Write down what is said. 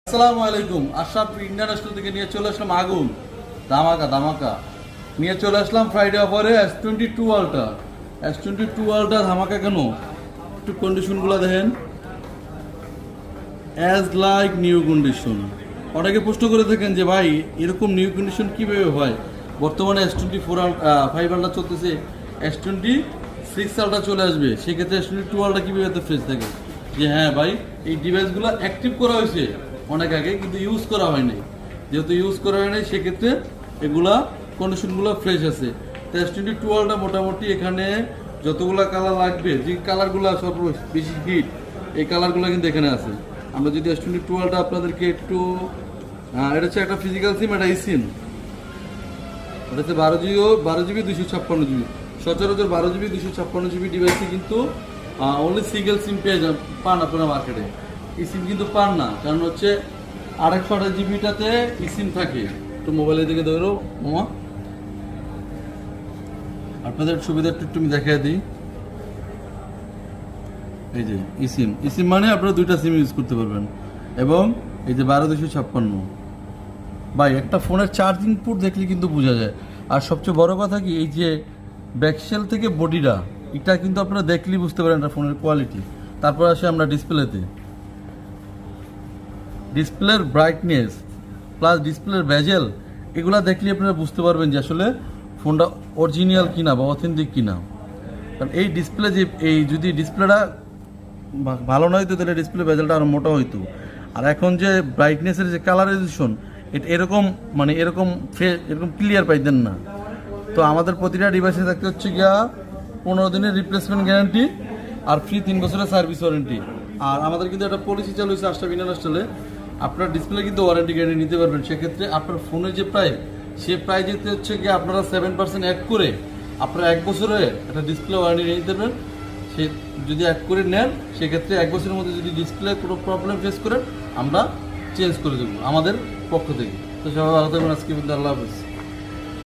আসসালামু আলাইকুম। আশরাফ ইন্টারন্যাশনাল থেকে নিয়ে চলে আসলাম আগুন ধামাকা নিয়ে চলে আসলাম ফ্রাইডে অফারে S22 আলট্রা। S22 আলট্রা ধামাকা কেন? একটু কন্ডিশনগুলো দেখেন, অ্যাজ লাইক নিউ কন্ডিশন। অনেকে প্রশ্ন করে থাকেন যে ভাই এরকম নিউ কন্ডিশন কীভাবে হয়? বর্তমানে S24 5 আলট্রা চলতেছে, S26 আলট্রা চলে আসবে, সেক্ষেত্রে S22 আলট্রা কীভাবে এত ফ্রেশ থাকে? যে হ্যাঁ ভাই, এই ডিভাইসগুলো অ্যাক্টিভ করা হয়েছে অনেক আগে, কিন্তু ইউজ করা হয়নি। যেহেতু ইউজ করা হয়নি, সেক্ষেত্রে এগুলা কন্ডিশনগুলো ফ্রেশ আছে। তো S22 আলট্রা মোটামুটি এখানে যতগুলো কালার লাগবে, যে কালারগুলো সব বেশি হিট, এই কালারগুলো কিন্তু এখানে আছে। আমরা যদি S22 আলট্রা আপনাদেরকে একটু, এটা হচ্ছে একটা ফিজিক্যাল সিম, একটা সিম, এটা হচ্ছে 12 GB 256 GB। সচরাচর 12 GB 256 GB ডিভাইসে কিন্তু অনলি সিঙ্গেল সিম পেয়ে পান আপনারা মার্কেটে। এই সিম কিন্তু পান না, কারণ হচ্ছে 828 জিবিটাতে ই সিম থাকে। তো মোবাইলের দিকে ধরো মামা, আপনাদের সুবিধা একটু তুমি দেখাই দিই। এই যে ই সিম মানে আপনারা দুইটা সিম ইউজ করতে পারবেন। এবং এই যে 12256, ভাই একটা ফোনের চার্জিং পোর্ট দেখলে কিন্তু বোঝা যায়। আর সবচেয়ে বড় কথা কি, এই যে ব্যাকশেল থেকে বডিটা, এটা কিন্তু আপনারা দেখলেই বুঝতে পারেন এটা ফোনের কোয়ালিটি। তারপর আসে আমরা ডিসপ্লেতে, ডিসপ্লের ব্রাইটনেস প্লাস ডিসপ্লের বেজেল, এগুলা দেখলে আপনারা বুঝতে পারবেন যে আসলে ফোনটা অরিজিনাল কিনা বা অথেন্টিক কিনা। কারণ এই ডিসপ্লে যে, এই যদি ডিসপ্লেটা ভালো না হইতো তাহলে ডিসপ্লে বেজেলটা আরও মোটা হইতো। আর এখন যে ব্রাইটনেসের যে কালারাইজেশন, এটা এরকম মানে এরকম ক্লিয়ার পাইতেন না। তো আমাদের প্রতিটা ডিভাইসে থাকতে হচ্ছে গিয়া 15 দিনের রিপ্লেসমেন্ট গ্যারান্টি আর ফ্রি 3 বছরের সার্ভিস ওয়ারেন্টি। আর আমাদের কিন্তু একটা পলিসি চালু হয়েছে আশরাফ ইন্টারন্যাশনালে, আপনার ডিসপ্লে কিন্তু ওয়ারেন্টি গ্যারান্টি নিতে পারবেন। সেক্ষেত্রে আপনার ফোনের যে প্রাইস, সে প্রাইজেতে হচ্ছে গিয়ে আপনারা 7% অ্যাড করে আপনারা 1 বছরে একটা ডিসপ্লে ওয়ারেন্টি নিতে পারবেন। সে যদি অ্যাড করে নেন, সেক্ষেত্রে 1 বছরের মধ্যে যদি ডিসপ্লে কোনো প্রবলেম ফেস করেন, আমরা চেঞ্জ করে দেবো আমাদের পক্ষ থেকে। তো সবাই ভালো থাকবেন, আজকে আল্লাহ হাফেজ।